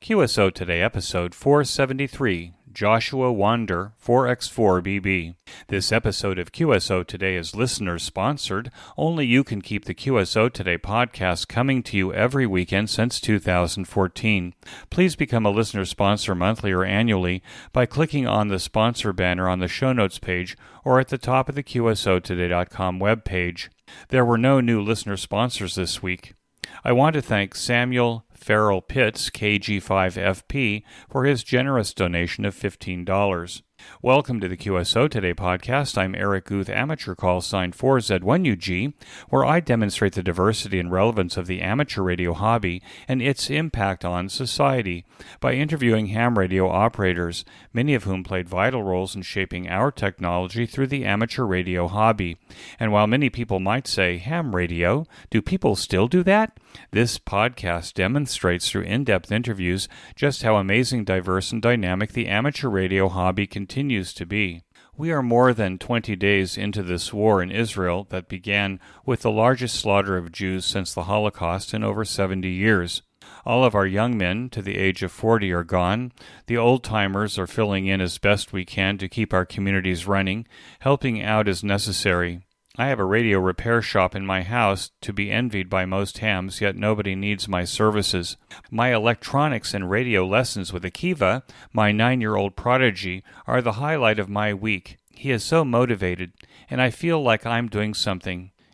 QSO Today, episode 473, Joshua Wander, 4x4BB. This episode of QSO Today is listener-sponsored. Only you can keep the QSO Today podcast coming to you every weekend since 2014. Please become a listener sponsor monthly or annually by clicking on the sponsor banner on the show notes page or at the top of the QSOtoday.com webpage. There were no new listener sponsors this week. I want to thank Samuel Farrell Pitts, KG5FP, for his generous donation of $15. Welcome to the QSO Today podcast. I'm Eric Guth, amateur call sign 4Z1UG, where I demonstrate the diversity and relevance of the amateur radio hobby and its impact on society by interviewing ham radio operators, many of whom played vital roles in shaping our technology through the amateur radio hobby. And while many people might say, ham radio, do people still do that? This podcast demonstrates through in-depth interviews just how amazing, diverse, and dynamic the amateur radio hobby continues to be. We are more than 20 days into this war in Israel that began with the largest slaughter of Jews since the Holocaust in over 70 years. All of our young men to the age of 40 are gone. The old-timers are filling in as best we can to keep our communities running, helping out as necessary. I have a radio repair shop in my house to be envied by most hams, yet nobody needs my services. My electronics and radio lessons with Akiva, my 9-year-old prodigy, are the highlight of my week. He is so motivated, and I feel like I'm doing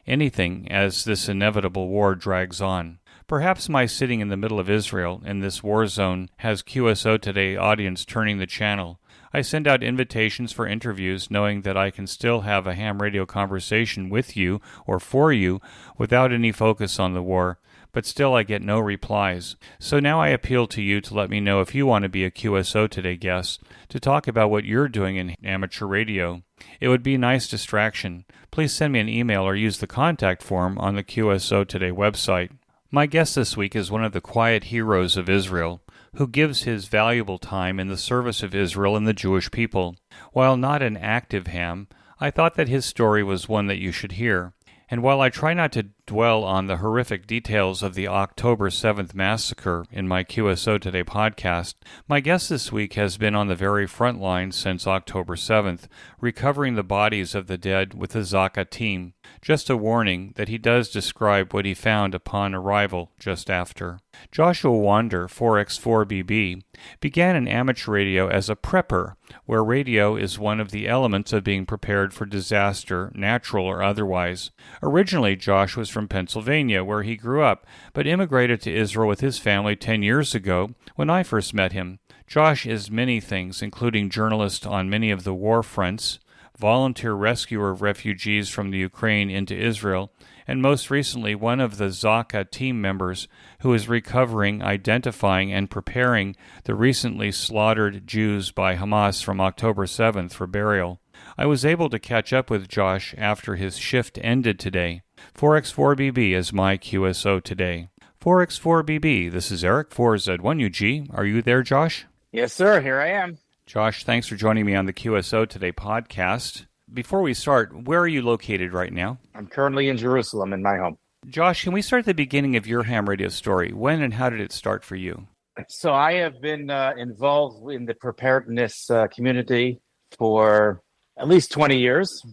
anything, as this inevitable war drags on. Perhaps my sitting in the middle of Israel in this war zone has QSO Today audience turning the channel. I send out invitations for interviews knowing that I can still have a ham radio conversation with you or for you without any focus on the war, but still I get no replies. So now I appeal to you to let me know if you want to be a QSO Today guest to talk about what you're doing in amateur radio. It would be a nice distraction. Please send me an email or use the contact form on the QSO Today website. My guest this week is one of the quiet heroes of Israel, who gives his valuable time in the service of Israel and the Jewish people. While not an active ham, I thought that his story was one that you should hear. And while I try not to dwell on the horrific details of the October 7th massacre in my QSO Today podcast, my guest this week has been on the very front line since October 7th, recovering the bodies of the dead with the Zaka team. Just a warning that he does describe what he found upon arrival just after. Joshua Wander, 4x4BB, began in amateur radio as a prepper, where radio is one of the elements of being prepared for disaster, natural or otherwise. Originally, Josh was from Pennsylvania, where he grew up, but immigrated to Israel with his family 10 years ago when I first met him. Josh is many things, including journalist on many of the war fronts, volunteer rescuer of refugees from the Ukraine into Israel, and most recently one of the Zaka team members who is recovering, identifying, and preparing the recently slaughtered Jews by Hamas from October 7th for burial. I was able to catch up with Josh after his shift ended today. 4x4BB is my QSO Today. 4x4BB, this is Eric, 4Z1UG. Are you there, Josh? Yes, sir. Here I am. Josh, thanks for joining me on the QSO Today podcast. Before we start, where are you located right now? I'm currently in Jerusalem in my home. Josh, can we start at the beginning of your ham radio story? When and how did it start for you? So I have been involved in the preparedness community for at least 20 years.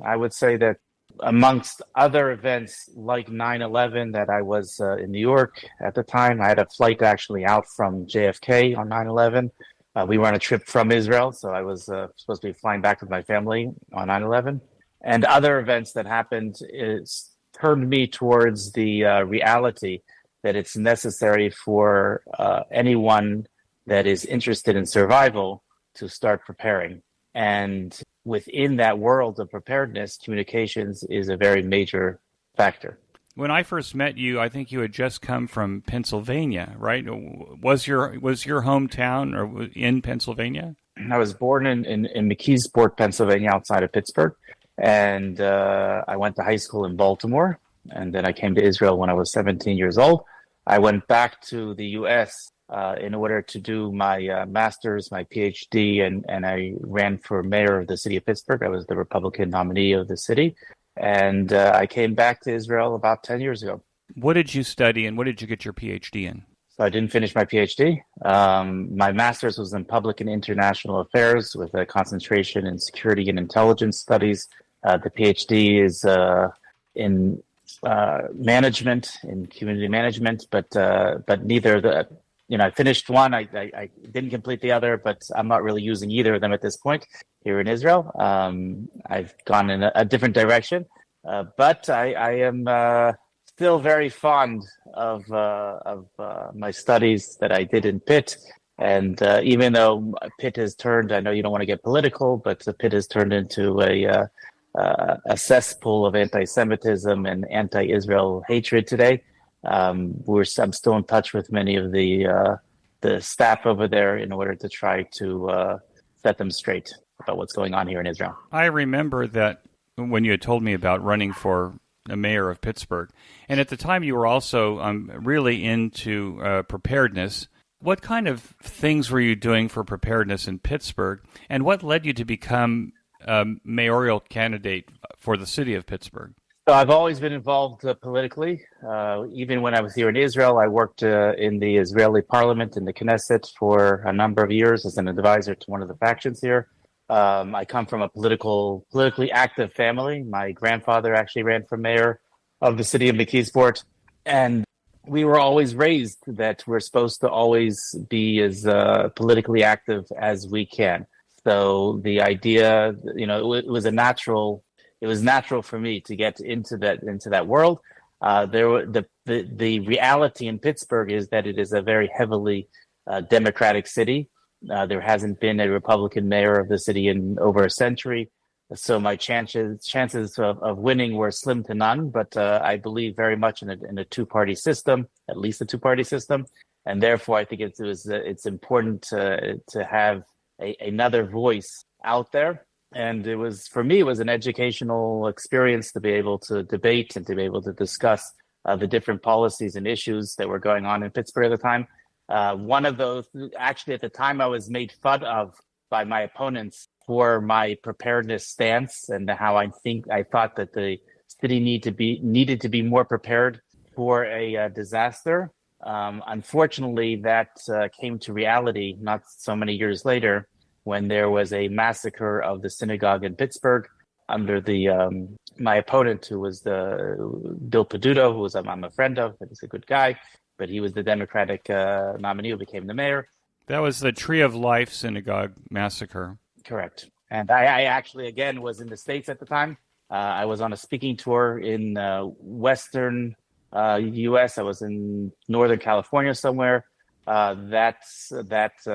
I would say that amongst other events like 9/11 that I was in New York at the time, I had a flight actually out from JFK on 9/11. We were on a trip from Israel, so I was supposed to be flying back with my family on 9/11. And other events that happened turned me towards the reality that it's necessary for anyone that is interested in survival to start preparing. And within that world of preparedness, communications is a very major factor. When I first met you, I think you had just come from Pennsylvania, right? Was your hometown or in Pennsylvania? I was born in McKeesport, Pennsylvania, outside of Pittsburgh. And I went to high school in Baltimore. And then I came to Israel when I was 17 years old. I went back to the U.S. In order to do my master's, my PhD, and I ran for mayor of the city of Pittsburgh. I was the Republican nominee of the city. And I came back to Israel about 10 years ago. What did you study and what did you get your PhD in? So I didn't finish my PhD. My master's was in public and international affairs with a concentration in security and intelligence studies. The PhD is in management, in community management, but neither the I finished one. I didn't complete the other, but I'm not really using either of them at this point here in Israel. I've gone in a different direction, but I am still very fond of my studies that I did in Pitt. And even though Pitt has turned, I know you don't want to get political, but Pitt has turned into a cesspool of anti-Semitism and anti-Israel hatred today. I'm still in touch with many of the staff over there in order to try to set them straight about what's going on here in Israel. I remember that when you had told me about running for the mayor of Pittsburgh, and at the time you were also really into preparedness. What kind of things were you doing for preparedness in Pittsburgh, and what led you to become a mayoral candidate for the city of Pittsburgh? So I've always been involved politically. Even when I was here in Israel, I worked in the Israeli parliament, in the Knesset, for a number of years as an advisor to one of the factions here. I come from a politically active family. My grandfather actually ran for mayor of the city of McKeesport, and we were always raised that we're supposed to always be as politically active as we can. So the idea, it was natural for me to get into that world. The reality in Pittsburgh is that it is a very heavily Democratic city. There hasn't been a Republican mayor of the city in over a century. So my chances of winning were slim to none, but I believe very much in a two-party system, at least a two-party system. And therefore, I think it's important to have another voice out there. And for me, it was an educational experience to be able to debate and to be able to discuss the different policies and issues that were going on in Pittsburgh at the time. One of those, actually, at the time, I was made fun of by my opponents for my preparedness stance and how I thought that the city needed to be more prepared for a disaster. Unfortunately, that came to reality not so many years later, when there was a massacre of the synagogue in Pittsburgh under my opponent, who was Bill Peduto, who I'm a friend of, but he's a good guy, but he was the Democratic nominee who became the mayor. That was the Tree of Life synagogue massacre. Correct. And I actually, again, was in the States at the time. I was on a speaking tour in Western U.S. I was in Northern California somewhere that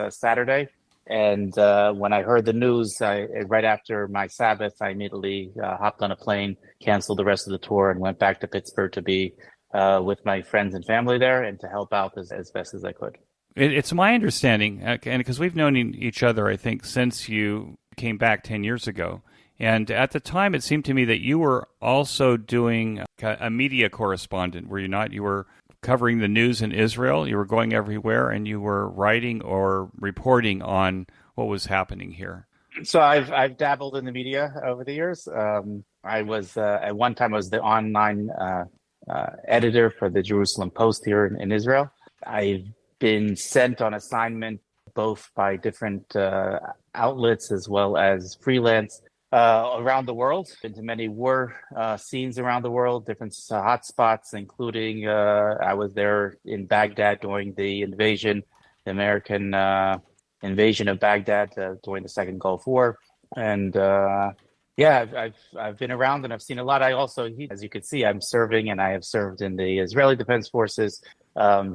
Saturday. And when I heard the news, right after my Sabbath, I immediately hopped on a plane, canceled the rest of the tour, and went back to Pittsburgh to be with my friends and family there and to help out as best as I could. It's my understanding, and because we've known each other, I think, since you came back 10 years ago. And at the time, it seemed to me that you were also doing a media correspondent, were you not? You were covering the news in Israel. You were going everywhere, and you were writing or reporting on what was happening here. So I've dabbled in the media over the years. I was at one time I was the online editor for the Jerusalem Post here in Israel. I've been sent on assignment both by different outlets as well as freelance around the world. Been to many war scenes around the world, different hotspots, including I was there in Baghdad during the American invasion of Baghdad during the Second Gulf War. And I've been around and I've seen a lot. I also, as you can see, I'm serving and I have served in the Israeli Defense Forces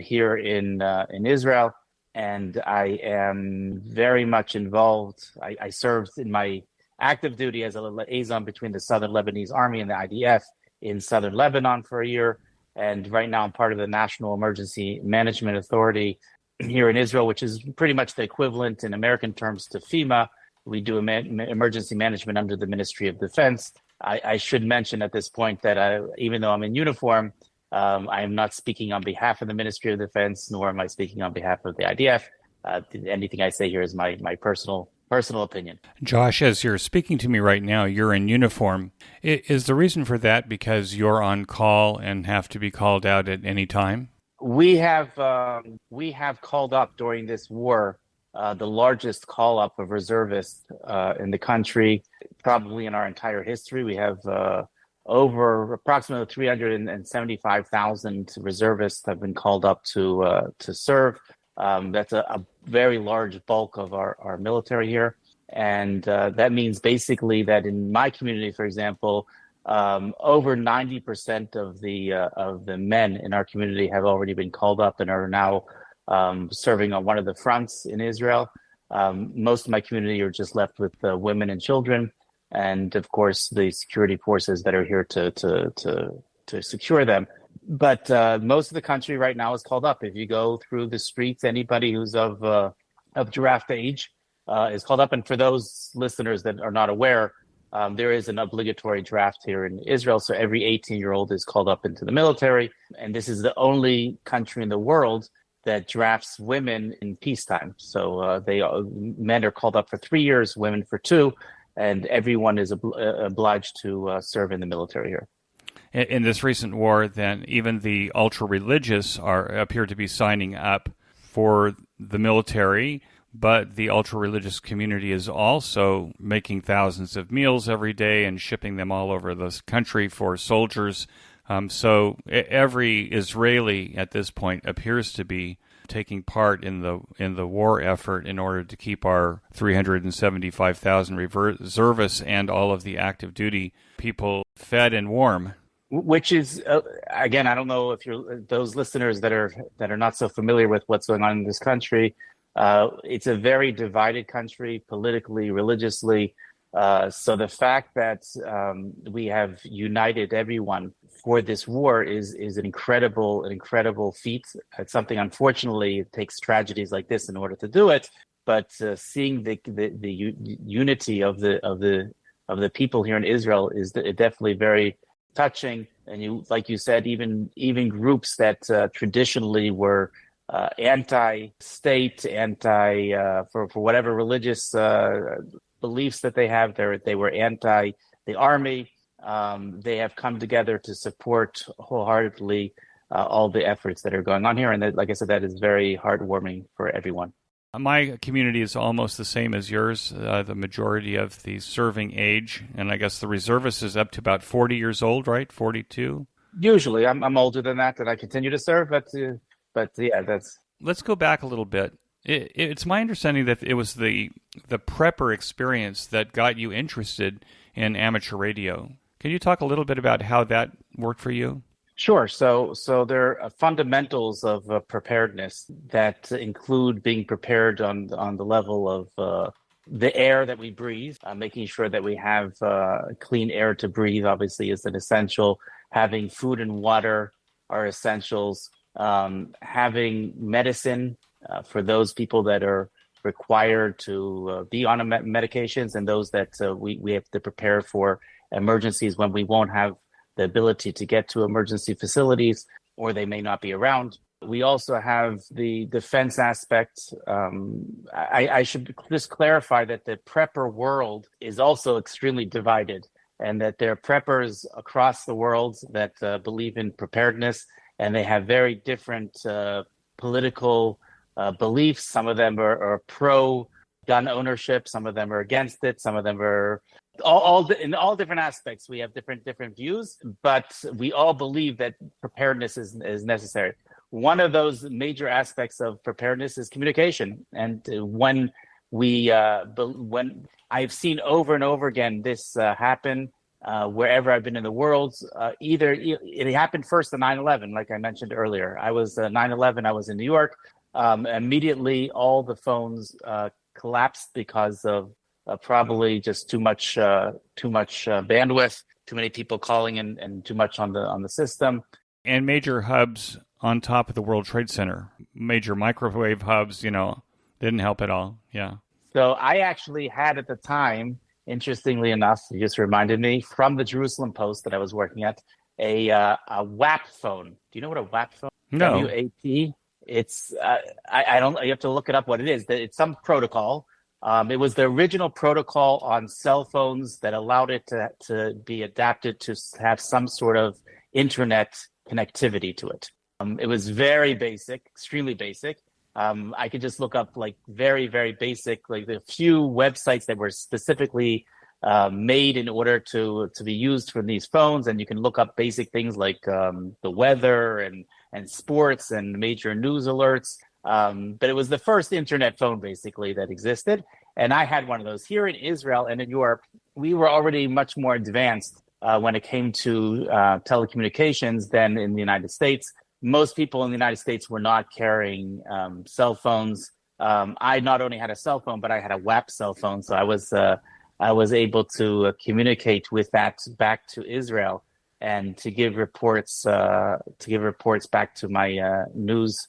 here in Israel. And I am very much involved. I served in my active duty as a liaison between the Southern Lebanese Army and the IDF in southern Lebanon for a year. And right now I'm part of the National Emergency Management Authority here in Israel, which is pretty much the equivalent in American terms to FEMA. We do emergency management under the Ministry of Defense. I should mention at this point that even though I'm in uniform, I am not speaking on behalf of the Ministry of Defense, nor am I speaking on behalf of the IDF. Anything I say here is my personal opinion. Josh, as you're speaking to me right now, you're in uniform. Is the reason for that because you're on call and have to be called out at any time? We have called up during this war the largest call up of reservists in the country, probably in our entire history. We have over approximately 375,000 reservists have been called up to serve. That's a very large bulk of our military here. And that means basically that in my community, for example, over 90% of the men in our community have already been called up and are now serving on one of the fronts in Israel. Most of my community are just left with women and children, and of course the security forces that are here to secure them. But most of the country right now is called up. If you go through the streets, anybody who's of draft age is called up. And for those listeners that are not aware, there is an obligatory draft here in Israel. So every 18-year-old is called up into the military. And this is the only country in the world that drafts women in peacetime. So men are called up for 3 years, women for 2, and everyone is obliged to serve in the military here. In this recent war, then, even the ultra-religious appear to be signing up for the military, but the ultra-religious community is also making thousands of meals every day and shipping them all over the country for soldiers. So every Israeli at this point appears to be taking part in the war effort in order to keep our 375,000 reservists and all of the active duty people fed and warm. Which is, again, I don't know if those listeners that are not so familiar with what's going on in this country. It's a very divided country politically, religiously. So the fact that we have united everyone for this war is an incredible feat. It's something, unfortunately, it takes tragedies like this in order to do it. But seeing the unity of the people here in Israel is definitely very touching. And like you said, even groups that traditionally were anti-state, for whatever religious beliefs that they have, they were anti the army. They have come together to support wholeheartedly all the efforts that are going on here, and that, like I said, that is very heartwarming for everyone. My community is almost the same as yours. The majority of the serving age, and I guess the reservist is up to about 40 years old, right? 42? Usually. I'm older than that, and I continue to serve, but yeah, that's... Let's go back a little bit. It's my understanding that it was the prepper experience that got you interested in amateur radio. Can you talk a little bit about how that worked for you? Sure. So there are fundamentals of preparedness that include being prepared on the level of the air that we breathe, making sure that we have clean air to breathe, obviously, is an essential. Having food and water are essentials. Having medicine for those people that are required to be on medications, and those that we have to prepare for emergencies when we won't have the ability to get to emergency facilities, or they may not be around. We also have the defense aspect. I should just clarify that the prepper world is also extremely divided, and that there are preppers across the world that believe in preparedness, and they have very different political beliefs. Some of them are pro gun ownership, some of them are against it, some of them are in all different aspects. We have different views, but we all believe that preparedness is necessary. One of those major aspects of preparedness is communication. And when I've seen over and over again this happen wherever I've been in the world, either it happened first on 9/11, like I mentioned earlier. I was 9/11. I was in New York. Immediately, all the phones collapsed because of probably just too much bandwidth, too many people calling, and too much on the system. And major hubs on top of the World Trade Center, major microwave hubs, didn't help at all. Yeah. So I actually had at the time, interestingly enough, you just reminded me, from the Jerusalem Post that I was working at, a WAP phone. Do you know what a WAP phone? No. WAP. It's I don't. You have to look it up. What it is? It's some protocol. It was the original protocol on cell phones that allowed it to be adapted to have some sort of internet connectivity to it. It was very basic, extremely basic. I could just look up like very, very basic, like the few websites that were specifically made in order to be used for these phones, and you can look up basic things like the weather and sports and major news alerts. But it was the first internet phone basically that existed, and I had one of those here in Israel and in Europe. We were already much more advanced when it came to telecommunications than in the United States. Most people in the United States were not carrying cell phones. I not only had a cell phone, but I had a WAP cell phone, so I was able to communicate with that back to Israel and to give reports back to my news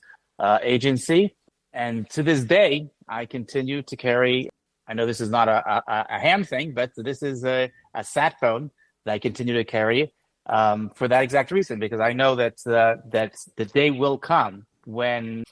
agency. And to this day, I continue to carry. I know this is not a ham thing, but this is a sat phone that I continue to carry for that exact reason, because I know that the day will come when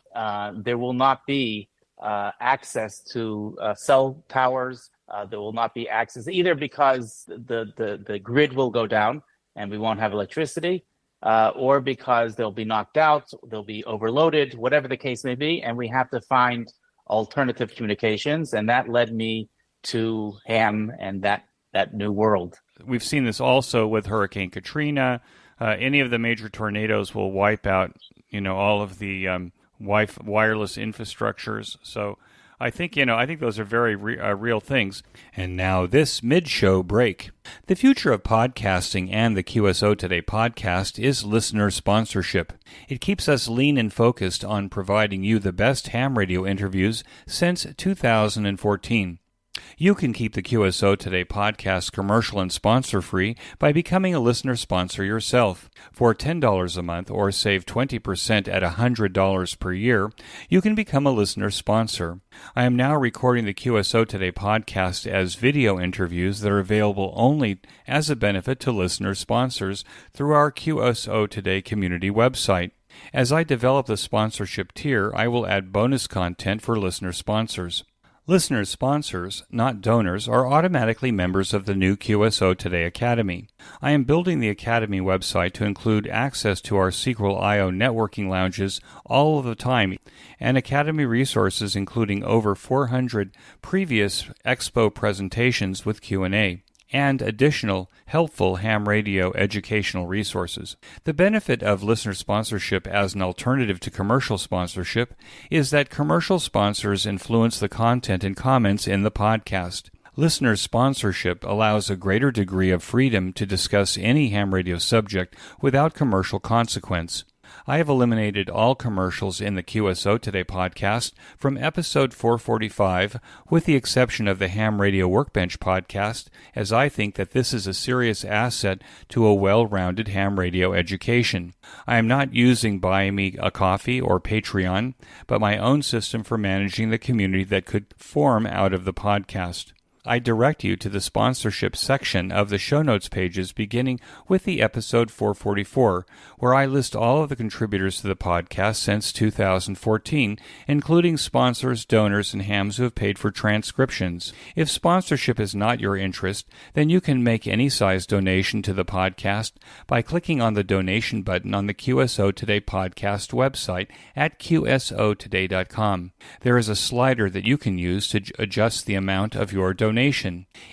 there will not be access to cell towers. There will not be access either because the grid will go down and we won't have electricity, or because they'll be knocked out, they'll be overloaded, whatever the case may be, and we have to find alternative communications. And that led me to ham and that new world. We've seen this also with Hurricane Katrina. Any of the major tornadoes will wipe out, all of the wireless infrastructures. So I think those are very real things. And now this mid-show break. The future of podcasting and the QSO Today podcast is listener sponsorship. It keeps us lean and focused on providing you the best ham radio interviews since 2014. You can keep the QSO Today podcast commercial and sponsor-free by becoming a listener sponsor yourself. For $10 a month or save 20% at $100 per year, you can become a listener sponsor. I am now recording the QSO Today podcast as video interviews that are available only as a benefit to listener sponsors through our QSO Today community website. As I develop the sponsorship tier, I will add bonus content for listener sponsors. Listener sponsors, not donors, are automatically members of the new QSO Today Academy. I am building the Academy website to include access to our Sequel.io networking lounges all of the time, and Academy resources including over 400 previous Expo presentations with Q&A. And additional helpful ham radio educational resources. The benefit of listener sponsorship as an alternative to commercial sponsorship is that commercial sponsors influence the content and comments in the podcast. Listener sponsorship allows a greater degree of freedom to discuss any ham radio subject without commercial consequence. I have eliminated all commercials in the QSO Today podcast from episode 445, with the exception of the Ham Radio Workbench podcast, as I think that this is a serious asset to a well-rounded ham radio education. I am not using Buy Me a Coffee or Patreon, but my own system for managing the community that could form out of the podcast. I direct you to the sponsorship section of the show notes pages beginning with the episode 444, where I list all of the contributors to the podcast since 2014, including sponsors, donors, and hams who have paid for transcriptions. If sponsorship is not your interest, then you can make any size donation to the podcast by clicking on the donation button on the QSO Today podcast website at qsotoday.com. There is a slider that you can use to adjust the amount of your donation.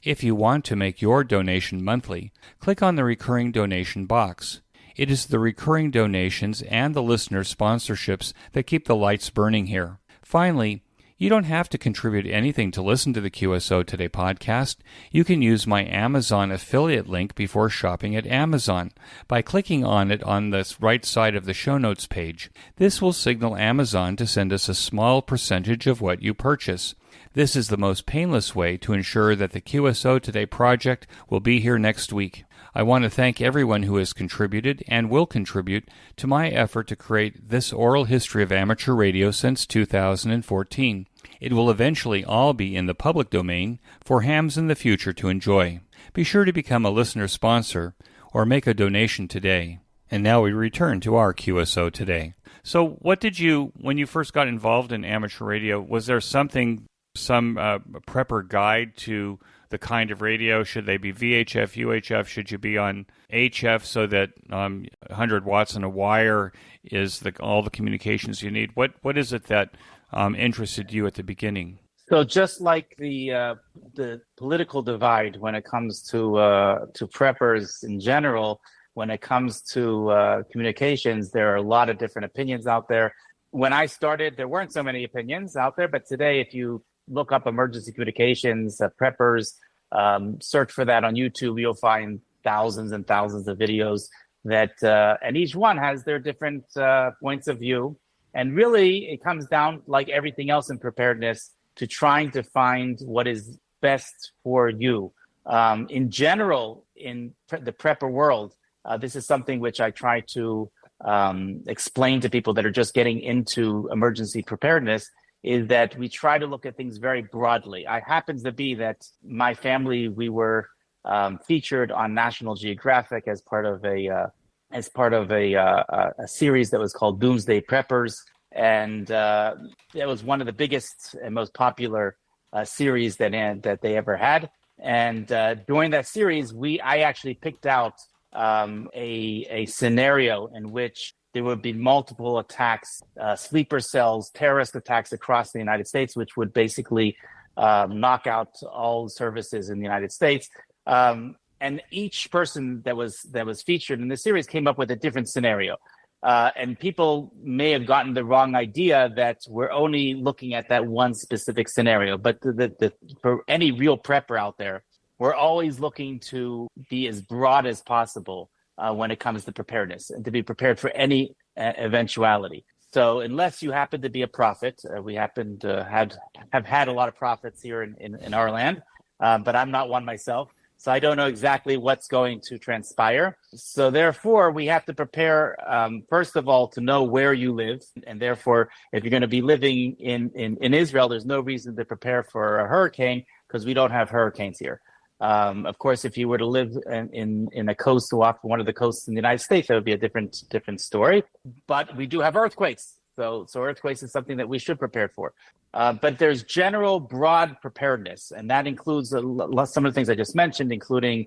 If you want to make your donation monthly, click on the recurring donation box. It is the recurring donations and the listener sponsorships that keep the lights burning here. Finally, you don't have to contribute anything to listen to the QSO Today podcast. You can use my Amazon affiliate link before shopping at Amazon by clicking on it on the right side of the show notes page. This will signal Amazon to send us a small percentage of what you purchase. This is the most painless way to ensure that the QSO Today project will be here next week. I want to thank everyone who has contributed and will contribute to my effort to create this oral history of amateur radio since 2014. It will eventually all be in the public domain for hams in the future to enjoy. Be sure to become a listener sponsor or make a donation today. And now we return to our QSO Today. So what did you, when you first got involved in amateur radio, was there something some prepper guide to the kind of radio? Should they be VHF, UHF? Should you be on HF so that 100 watts on a wire is all the communications you need? What is it that interested you at the beginning? So just like the political divide when it comes to preppers in general, when it comes to communications, there are a lot of different opinions out there. When I started, there weren't so many opinions out there, but today, if you look up emergency communications, preppers, search for that on YouTube, you'll find thousands and thousands of videos that, and each one has their different points of view. And really, it comes down, like everything else in preparedness, to trying to find what is best for you. In general, in the prepper world, this is something which I try to explain to people that are just getting into emergency preparedness, is that we try to look at things very broadly. I happens to be that my family, we were featured on National Geographic as part of a series that was called Doomsday Preppers. And it was one of the biggest and most popular series that they ever had. And during that series, I actually picked out a scenario in which there would be multiple attacks, sleeper cells, terrorist attacks across the United States, which would basically knock out all services in the United States. And each person that was featured in the series came up with a different scenario. And people may have gotten the wrong idea that we're only looking at that one specific scenario. But for any real prepper out there, we're always looking to be as broad as possible when it comes to preparedness and to be prepared for any eventuality. So unless you happen to be a prophet, we happen to have had a lot of prophets here in our land, but I'm not one myself. So I don't know exactly what's going to transpire. So therefore, we have to prepare, first of all, to know where you live. And therefore, if you're going to be living in Israel, there's no reason to prepare for a hurricane because we don't have hurricanes here. Of course, if you were to live in a coastal off one of the coasts in the United States, that would be a different story. But we do have earthquakes. So earthquakes is something that we should prepare for. But there's general broad preparedness, and that includes some of the things I just mentioned, including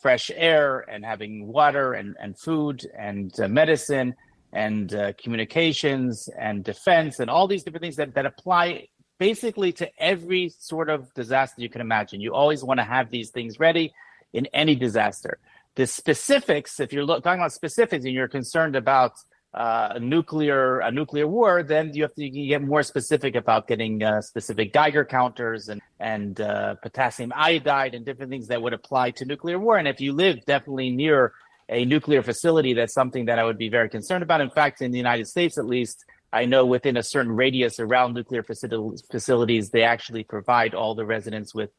fresh air and having water and food and medicine and communications and defense and all these different things that apply basically to every sort of disaster you can imagine. You always want to have these things ready in any disaster. The specifics, if you're talking about specifics and you're concerned about a nuclear war, then you have to get more specific about getting specific Geiger counters and potassium iodide and different things that would apply to nuclear war. And if you live definitely near a nuclear facility, that's something that I would be very concerned about. In fact, in the United States, at least, I know within a certain radius around nuclear facilities, they actually provide all the residents with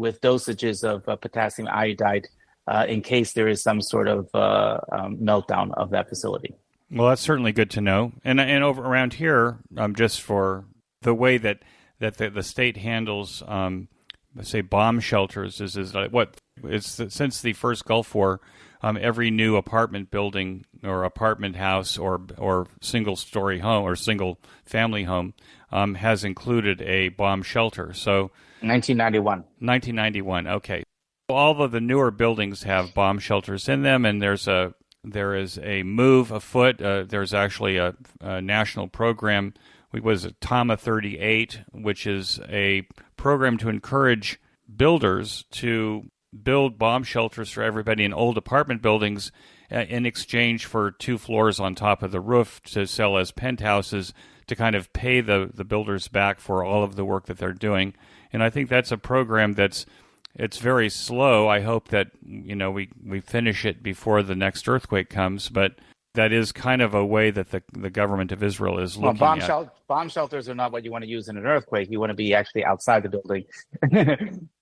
dosages of potassium iodide in case there is some sort of meltdown of that facility. Well, that's certainly good to know. And over around here, just for the way that the state handles, say, bomb shelters, is what it's since the first Gulf War, every new apartment building or apartment house or single story home or single family home has included a bomb shelter. So 1991. Okay. All of the newer buildings have bomb shelters in them, and there is a move afoot. There's actually a national program. It was TAMA 38, which is a program to encourage builders to build bomb shelters for everybody in old apartment buildings in exchange for 2 floors on top of the roof to sell as penthouses to kind of pay the builders back for all of the work that they're doing. And I think that's a program it's very slow. I hope that we finish it before the next earthquake comes, but that is kind of a way that the government of Israel is looking at. Bomb shelters are not what you want to use in an earthquake. You want to be actually outside the building.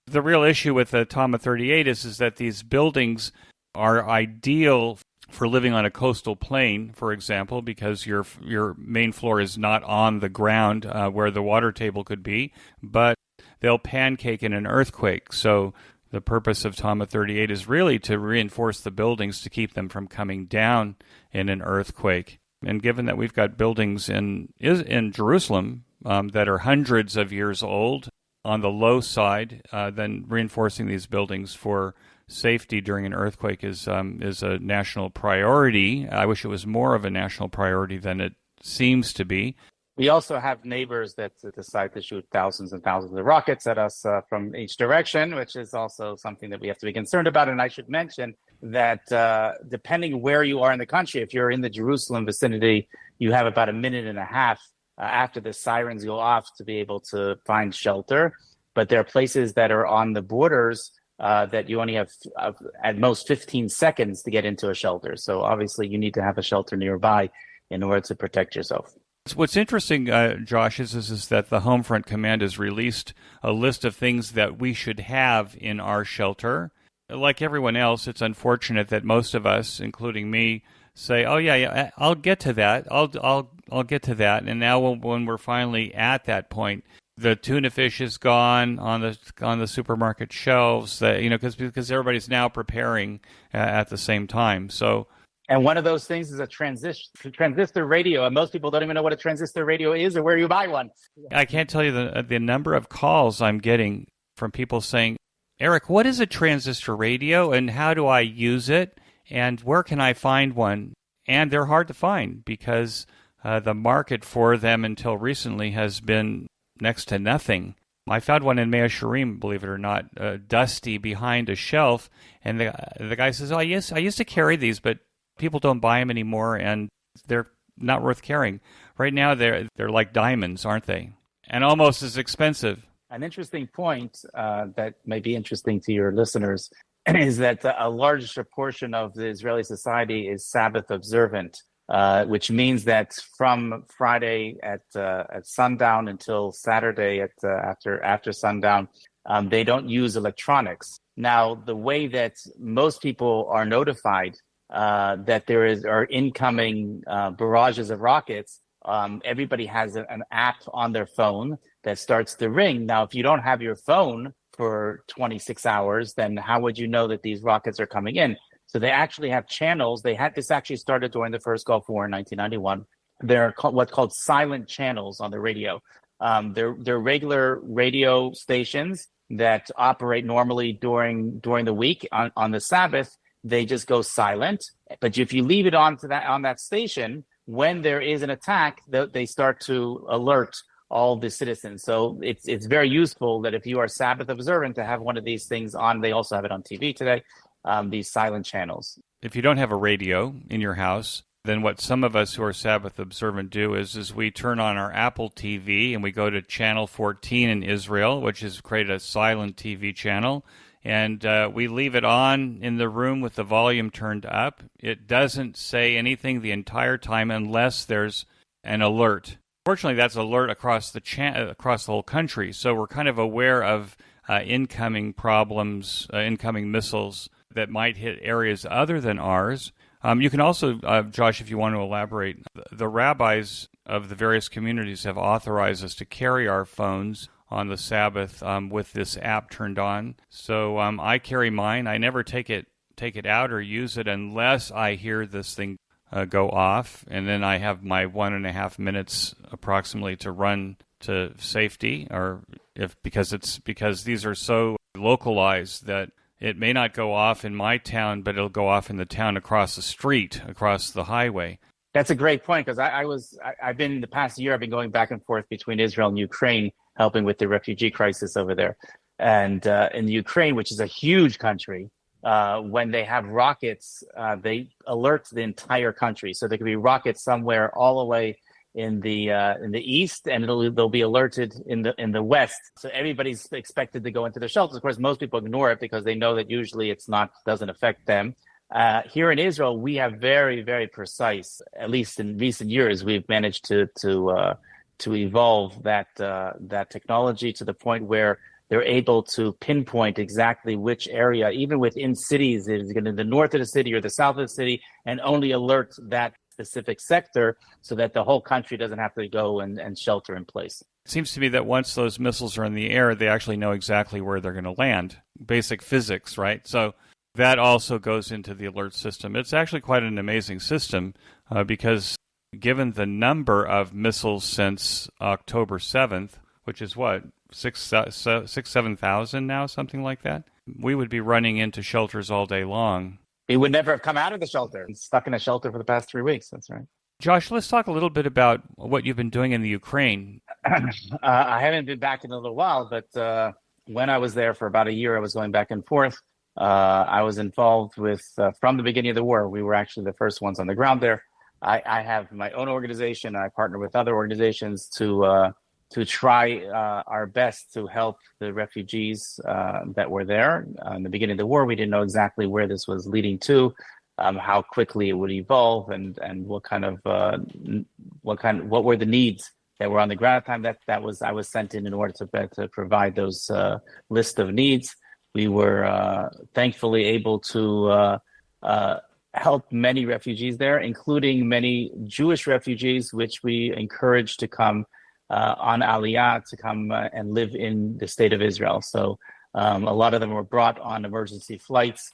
The real issue with the TAMA 38 is that these buildings are ideal for living on a coastal plain, for example, because your main floor is not on the ground where the water table could be, but they'll pancake in an earthquake. So the purpose of TAMA 38 is really to reinforce the buildings to keep them from coming down in an earthquake. And given that we've got buildings in Jerusalem, that are hundreds of years old on the low side, then reinforcing these buildings for safety during an earthquake is a national priority. I wish it was more of a national priority than it seems to be. We also have neighbors that decide to shoot thousands and thousands of rockets at us from each direction, which is also something that we have to be concerned about. And I should mention that depending where you are in the country, if you're in the Jerusalem vicinity, you have about a minute and a half after the sirens go off to be able to find shelter. But there are places that are on the borders that you only have at most 15 seconds to get into a shelter. So obviously you need to have a shelter nearby in order to protect yourself. What's interesting, Josh, is that the Homefront Command has released a list of things that we should have in our shelter. Like everyone else, it's unfortunate that most of us, including me, say, "Oh yeah, I'll get to that. I'll get to that." And now when we're finally at that point, the tuna fish is gone on the supermarket shelves. Because everybody's now preparing at the same time. So. And one of those things is a transistor radio. And most people don't even know what a transistor radio is or where you buy one. I can't tell you the number of calls I'm getting from people saying, "Eric, what is a transistor radio and how do I use it and where can I find one?" And they're hard to find because the market for them until recently has been next to nothing. I found one in Mea Shearim, believe it or not, dusty behind a shelf. And the guy says, "Oh, yes, I used to carry these, but people don't buy them anymore, and they're not worth carrying." Right now, they're like diamonds, aren't they? And almost as expensive. An interesting point that may be interesting to your listeners is that a large portion of the Israeli society is Sabbath observant, which means that from Friday at sundown until Saturday after sundown, they don't use electronics. Now, the way that most people are notified that are incoming barrages of rockets, everybody has an app on their phone that starts to ring. Now, if you don't have your phone for 26 hours, then how would you know that these rockets are coming in? So they actually have channels. This actually started during the first Gulf War in 1991. They're what's called silent channels on the radio. They're regular radio stations that operate normally during the week. On the Sabbath, they just go silent. But if you leave it on that station, when there is an attack, they start to alert all the citizens. So it's very useful that if you are Sabbath observant to have one of these things on. They also have it on TV today, these silent channels. If you don't have a radio in your house, then what some of us who are Sabbath observant do is we turn on our Apple TV and we go to channel 14 in Israel, which has created a silent TV channel. And we leave it on in the room with the volume turned up. It doesn't say anything the entire time unless there's an alert. Fortunately, that's alert across the whole country. So we're kind of aware of incoming problems, incoming missiles that might hit areas other than ours. You can also, Josh, if you want to elaborate, the rabbis of the various communities have authorized us to carry our phones on the Sabbath with this app turned on. So I carry mine. I never take it out or use it unless I hear this thing go off, and then I have my 1.5 minutes approximately to run to safety, or because these are so localized that it may not go off in my town, but it'll go off in the town across the street, across the highway. That's a great point, because I've been the past year, I've been going back and forth between Israel and Ukraine, helping with the refugee crisis over there. And in Ukraine, which is a huge country, when they have rockets, they alert the entire country. So there could be rockets somewhere all the way in the east, and they'll be alerted in the west. So everybody's expected to go into their shelters. Of course, most people ignore it because they know that usually doesn't affect them. Here in Israel, we have very, very precise. At least in recent years, we've managed to evolve that technology to the point where they're able to pinpoint exactly which area, even within cities, is going to the north of the city or the south of the city, and only alert that specific sector so that the whole country doesn't have to go and shelter in place. It seems to me that once those missiles are in the air, they actually know exactly where they're going to land. Basic physics, right? So that also goes into the alert system. It's actually quite an amazing system because given the number of missiles since October 7th, which is what, 7,000 now, something like that, we would be running into shelters all day long. He would never have come out of the shelter. He's stuck in a shelter for the past 3 weeks. That's right. Josh, let's talk a little bit about what you've been doing in the Ukraine. I haven't been back in a little while, but when I was there for about a year, I was going back and forth. I was involved with, from the beginning of the war, we were actually the first ones on the ground there. I have my own organization. I partner with other organizations to try our best to help the refugees that were there. In the beginning of the war, we didn't know exactly where this was leading to, how quickly it would evolve, and what were the needs that were on the ground at the time. I was sent in order to provide those list of needs. We were thankfully able to help many refugees there, including many Jewish refugees, which we encouraged to come on Aliyah, to come and live in the state of Israel. So a lot of them were brought on emergency flights,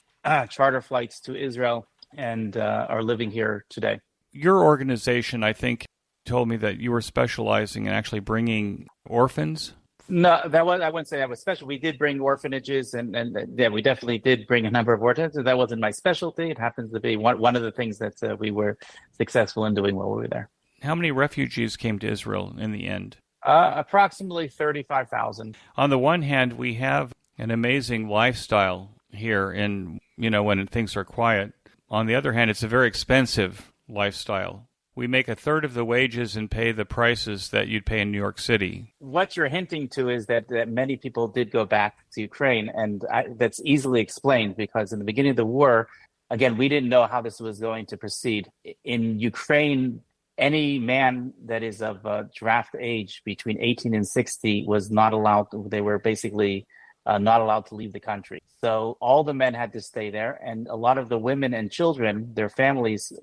charter flights to Israel, and are living here today. Your organization, I think, told me that you were specializing in actually bringing orphans. No, I wouldn't say that was special. We did bring orphanages, and yeah, we definitely did bring a number of orphanages. That wasn't my specialty. It happens to be one of the things that we were successful in doing while we were there. How many refugees came to Israel in the end? Approximately 35,000. On the one hand, we have an amazing lifestyle here when things are quiet. On the other hand, it's a very expensive lifestyle. We make a third of the wages and pay the prices that you'd pay in New York City. What you're hinting to is that many people did go back to Ukraine, and that's easily explained because in the beginning of the war, again, we didn't know how this was going to proceed. In Ukraine, any man that is of draft age between 18 and 60 was not allowed. They were basically not allowed to leave the country. So all the men had to stay there, and a lot of the women and children, their families,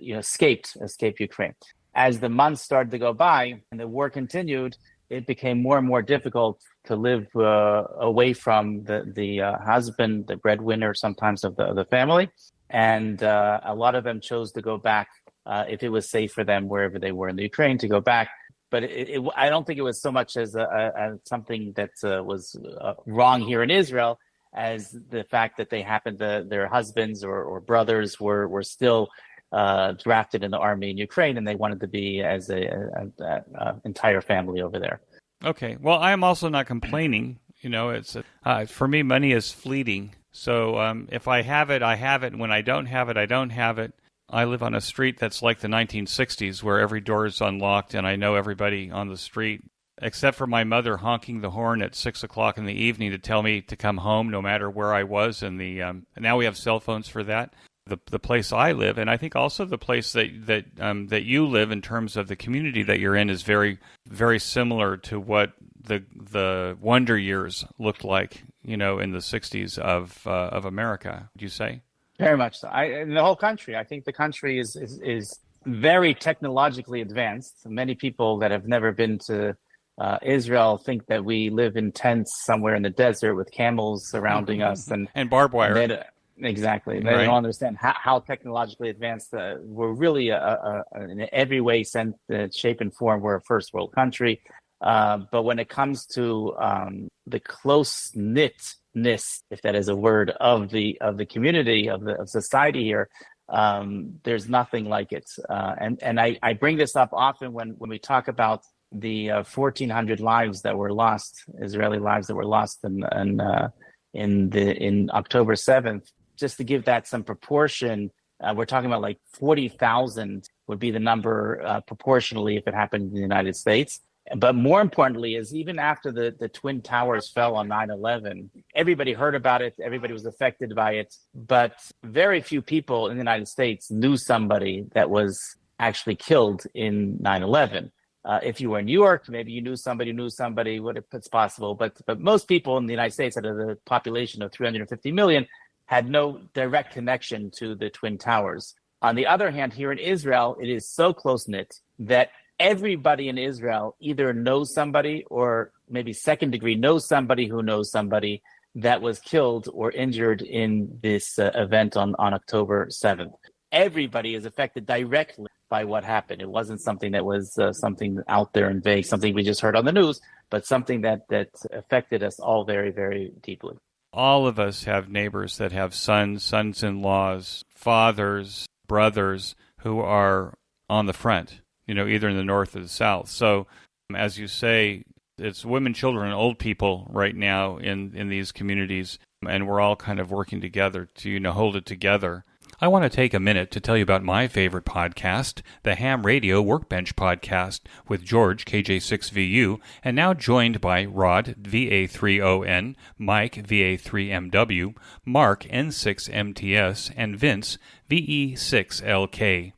escaped Ukraine. As the months started to go by and the war continued, it became more and more difficult to live away from the husband, the breadwinner, sometimes of the family, and a lot of them chose to go back if it was safe for them wherever they were in the Ukraine to go back. But I don't think it was so much as something that was wrong here in Israel as the fact that their husbands or brothers were still drafted in the army in Ukraine, and they wanted to be as an entire family over there. Okay. Well, I am also not complaining. It's for me, money is fleeting. So if I have it, I have it. When I don't have it, I don't have it. I live on a street that's like the 1960s where every door is unlocked and I know everybody on the street, except for my mother honking the horn at 6 o'clock in the evening to tell me to come home no matter where I was. And now we have cell phones for that. The place I live, and I think also the place that you live in terms of the community that you're in, is very, very similar to what the Wonder Years looked like, in the 60s of America. Would you say? Very much so. In the whole country, I think the country is very technologically advanced. Many people that have never been to Israel think that we live in tents somewhere in the desert with camels surrounding us and barbed wire. Exactly. They Right. don't understand how technologically advanced we're really in every way, shape, and form. We're a first world country. But when it comes to the close-knitness, if that is a word, of the community, of society here, there's nothing like it. And I bring this up often when we talk about the 1,400 lives that were lost, Israeli lives that were lost in October 7th. Just to give that some proportion, we're talking about like 40,000 would be the number proportionally if it happened in the United States. But more importantly is even after the Twin Towers fell on 9/11, everybody heard about it. Everybody was affected by it. But very few people in the United States knew somebody that was actually killed in 9/11. If you were in New York, maybe you knew somebody, it's possible. But most people in the United States, out of the population of 350 million, had no direct connection to the Twin Towers. On the other hand, here in Israel, it is so close-knit that everybody in Israel either knows somebody or maybe second degree knows somebody who knows somebody that was killed or injured in this event on October 7th. Everybody is affected directly by what happened. It wasn't something that was something out there and vague, something we just heard on the news, but something that affected us all very, very deeply. All of us have neighbors that have sons, sons-in-laws, fathers, brothers who are on the front, either in the north or the south. So, as you say, it's women, children, and old people right now in these communities, and we're all kind of working together to, hold it together. I want to take a minute to tell you about my favorite podcast, the Ham Radio Workbench Podcast, with George, KJ6VU, and now joined by Rod, VA3ON, Mike, VA3MW, Mark, N6MTS, and Vince, VE6LK.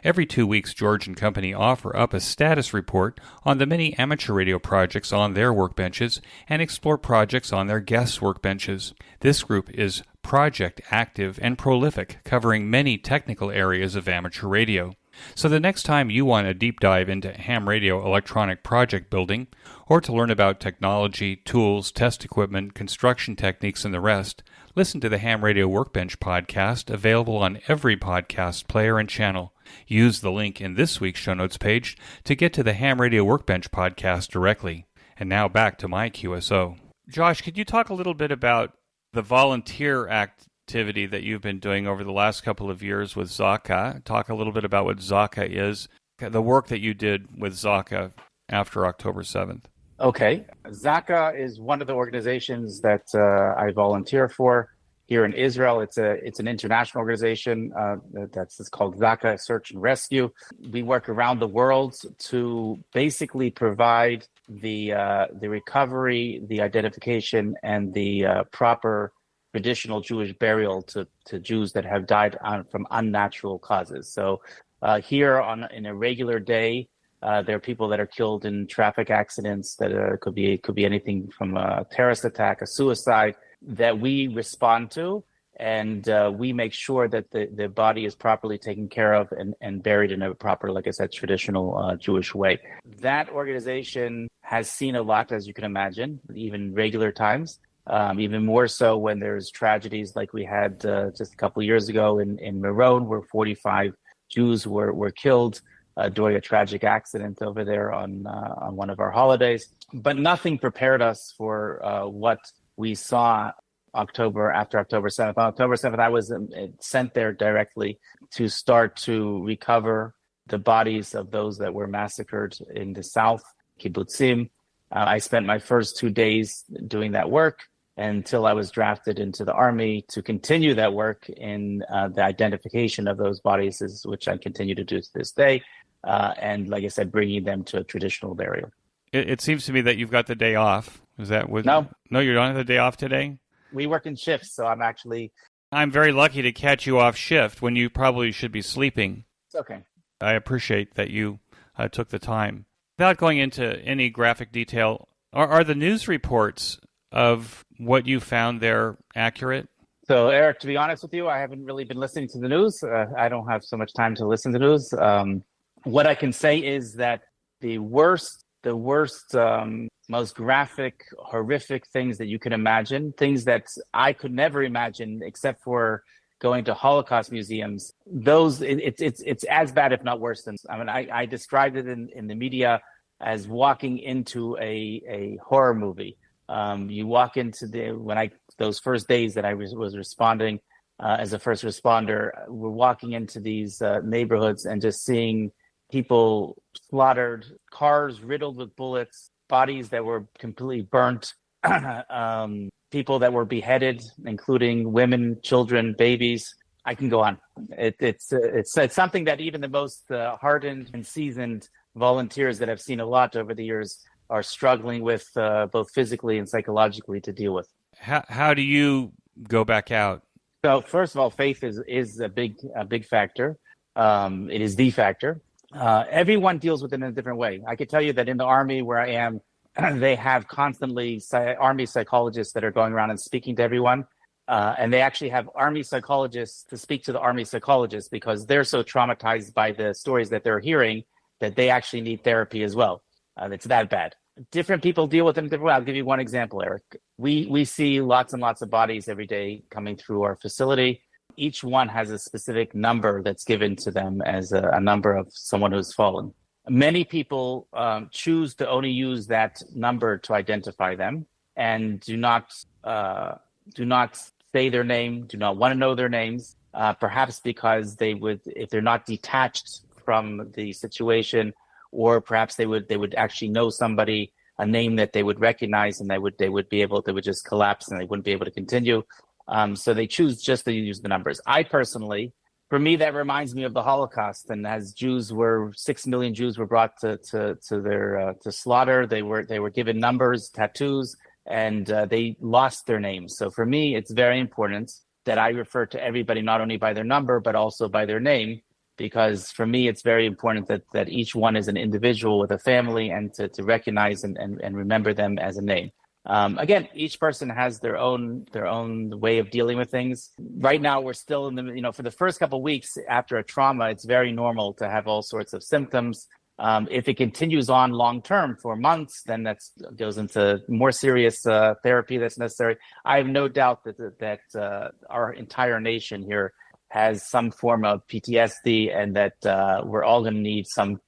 Every 2 weeks, George and company offer up a status report on the many amateur radio projects on their workbenches and explore projects on their guests' workbenches. This group is project active and prolific, covering many technical areas of amateur radio. So the next time you want a deep dive into ham radio electronic project building, or to learn about technology, tools, test equipment, construction techniques, and the rest, listen to the Ham Radio Workbench podcast, available on every podcast player and channel. Use the link in this week's show notes page to get to the Ham Radio Workbench podcast directly. And now back to my QSO. Josh, could you talk a little bit about the volunteer activity that you've been doing over the last couple of years with Zaka? Talk a little bit about what Zaka is, the work that you did with Zaka after October 7th. Okay. Zaka is one of the organizations that I volunteer for here in Israel. It's an international organization it's called Zaka Search and Rescue. We work around the world to basically provide the recovery, the identification, and the proper traditional Jewish burial to Jews that have died from unnatural causes. So here in a regular day, there are people that are killed in traffic accidents that could be anything from a terrorist attack, a suicide, that we respond to, and we make sure that the body is properly taken care of and buried in a proper, like I said, traditional Jewish way. That organization has seen a lot, as you can imagine, even regular times, even more so when there's tragedies like we had just a couple of years ago in Meron, where 45 Jews were killed during a tragic accident over there on one of our holidays. But nothing prepared us for what we saw after October 7th. On October 7th, I was sent there directly to start to recover the bodies of those that were massacred in the south, kibbutzim. I spent my first 2 days doing that work until I was drafted into the army to continue that work in the identification of those bodies, which I continue to do to this day. And like I said, bringing them to a traditional burial. It seems to me that you've got the day off. Is that what? No, you don't have the day off today? We work in shifts, so I'm very lucky to catch you off shift when you probably should be sleeping. It's okay. I appreciate that you took the time. Without going into any graphic detail, are the news reports of what you found there accurate? So, Eric, to be honest with you, I haven't really been listening to the news. I don't have so much time to listen to news. What I can say is that the worst, most graphic, horrific things that you can imagine, things that I could never imagine except for going to Holocaust museums, it's as bad, if not worse than. I described it in the media as walking into a horror movie. You walk into those first days that I was responding as a first responder, we're walking into these neighborhoods and just seeing people slaughtered, cars riddled with bullets, bodies that were completely burnt, people that were beheaded, including women, children, babies. I can go on. It's something that even the most hardened and seasoned volunteers that have seen a lot over the years are struggling with both physically and psychologically to deal with. How do you go back out? So first of all, faith is a big factor. It is the factor. Everyone deals with it in a different way. I could tell you that in the Army where I am, they have constantly Army psychologists that are going around and speaking to everyone. And they actually have Army psychologists to speak to the Army psychologists because they're so traumatized by the stories that they're hearing that they actually need therapy as well. It's that bad. Different people deal with it in different ways. I'll give you one example, Eric. We see lots and lots of bodies every day coming through our facility. each one has a specific number that's given to them as a number of someone who's fallen. Many people choose to only use that number to identify them and do not say their name, do not want to know their names, perhaps because they would, if they're not detached from the situation, or perhaps they would actually know somebody, a name that they would recognize, and they would just collapse and they wouldn't be able to continue. So they choose just to use the numbers. I personally, for me, that reminds me of the Holocaust. And as 6 million Jews were brought to slaughter. They were given numbers, tattoos, and they lost their names. So for me, it's very important that I refer to everybody not only by their number, but also by their name, because for me, it's very important that each one is an individual with a family, and to recognize and remember them as a name. Again, each person has their own way of dealing with things. Right now, we're still in the, for the first couple of weeks after a trauma, it's very normal to have all sorts of symptoms. If it continues on long term for months, then that goes into more serious therapy that's necessary. I have no doubt that our entire nation here has some form of PTSD, and that we're all going to need some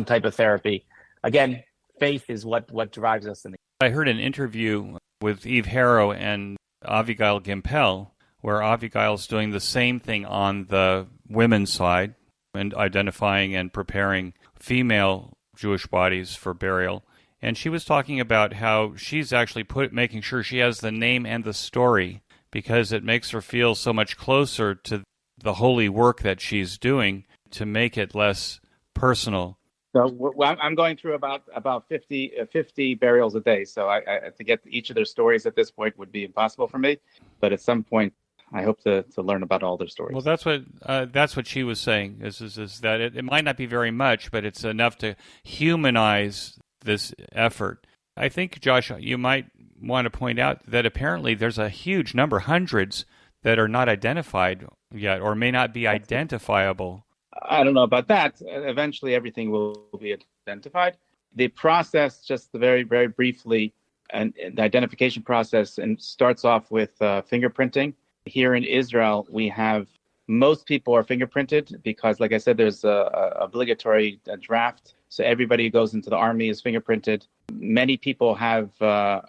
type of therapy. Again, faith is what drives us in the. I heard an interview with Eve Harrow and Avigail Gimpel, where Avigail's doing the same thing on the women's side and identifying and preparing female Jewish bodies for burial. And she was talking about how she's actually making sure she has the name and the story, because it makes her feel so much closer to the holy work that she's doing, to make it less personal. So I'm going through about 50 burials a day. So I to get each of their stories at this point would be impossible for me. But at some point, I hope to learn about all their stories. Well, that's what she was saying, is that it might not be very much, but it's enough to humanize this effort. I think, Josh, you might want to point out that apparently there's a huge number, hundreds, that are not identified yet, or may not be identifiable. I don't know about that. Eventually, everything will be identified. The process, just very, very briefly, and the identification process, and starts off with fingerprinting. Here in Israel, we have most people are fingerprinted because, like I said, there's a obligatory draft. So everybody who goes into the army is fingerprinted. Many people have a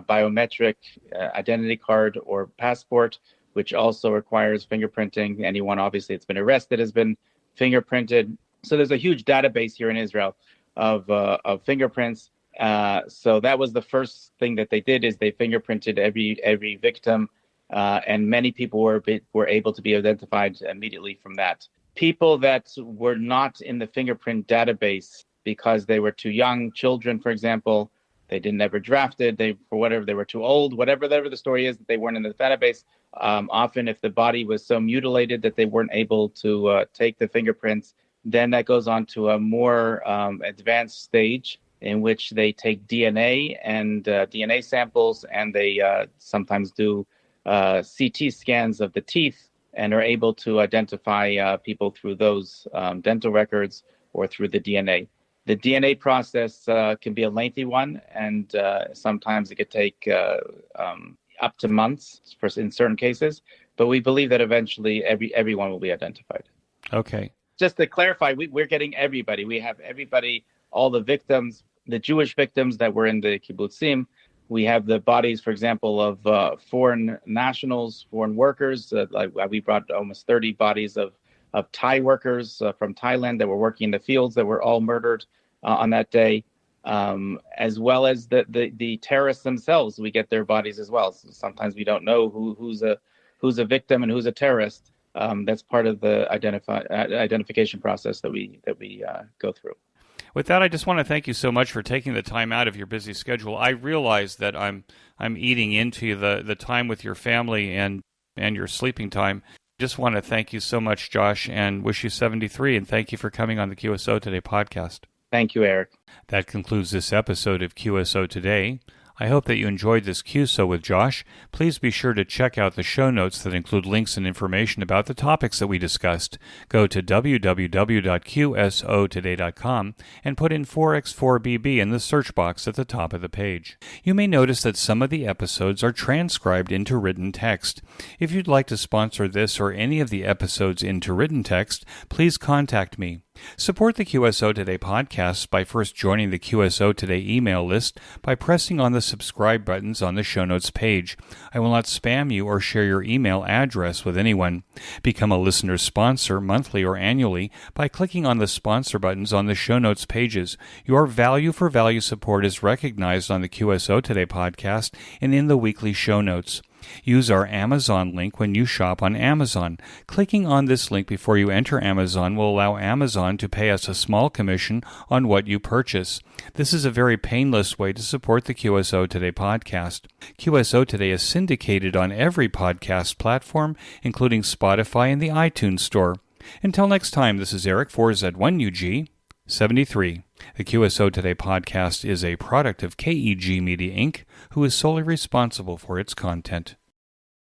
biometric identity card or passport, which also requires fingerprinting. Anyone, obviously, that's been arrested has been fingerprinted. So there's a huge database here in Israel of fingerprints. So that was the first thing that they did, is they fingerprinted every victim, and many people were able to be identified immediately from that. People that were not in the fingerprint database because they were too young, children, for example, they didn't ever drafted, they were too old, whatever the story is, that they weren't in the database. Often if the body was so mutilated that they weren't able to take the fingerprints, then that goes on to a more advanced stage in which they take DNA and DNA samples, and they sometimes do CT scans of the teeth, and are able to identify people through those dental records or through the DNA. The DNA process can be a lengthy one, and sometimes it could take up to months in certain cases. But we believe that eventually everyone will be identified. Okay. Just to clarify, we're getting everybody. We have everybody, all the victims, the Jewish victims that were in the kibbutzim. We have the bodies, for example, of foreign nationals, foreign workers. Like we brought almost 30 bodies of Thai workers from Thailand that were working in the fields that were all murdered on that day, as well as the terrorists themselves. We get their bodies as well. So sometimes we don't know who's a victim and who's a terrorist. That's part of the identification process that we go through. With that, I just want to thank you so much for taking the time out of your busy schedule. I realize that I'm eating into the time with your family and your sleeping time. Just want to thank you so much, Josh, and wish you 73, and thank you for coming on the QSO Today podcast. Thank you, Eric. That concludes this episode of QSO Today. I hope that you enjoyed this QSO with Josh. Please be sure to check out the show notes that include links and information about the topics that we discussed. Go to www.qsotoday.com and put in 4x4bb in the search box at the top of the page. You may notice that some of the episodes are transcribed into written text. If you'd like to sponsor this or any of the episodes into written text, please contact me. Support the QSO Today podcast by first joining the QSO Today email list by pressing on the subscribe buttons on the show notes page. I will not spam you or share your email address with anyone. Become a listener sponsor monthly or annually by clicking on the sponsor buttons on the show notes pages. Your value for value support is recognized on the QSO Today podcast and in the weekly show notes. Use our Amazon link when you shop on Amazon. Clicking on this link before you enter Amazon will allow Amazon to pay us a small commission on what you purchase. This is a very painless way to support the QSO Today podcast. QSO Today is syndicated on every podcast platform, including Spotify and the iTunes Store. Until next time, this is Eric for Z1UG 73. The QSO Today podcast is a product of KEG Media Inc., who is solely responsible for its content.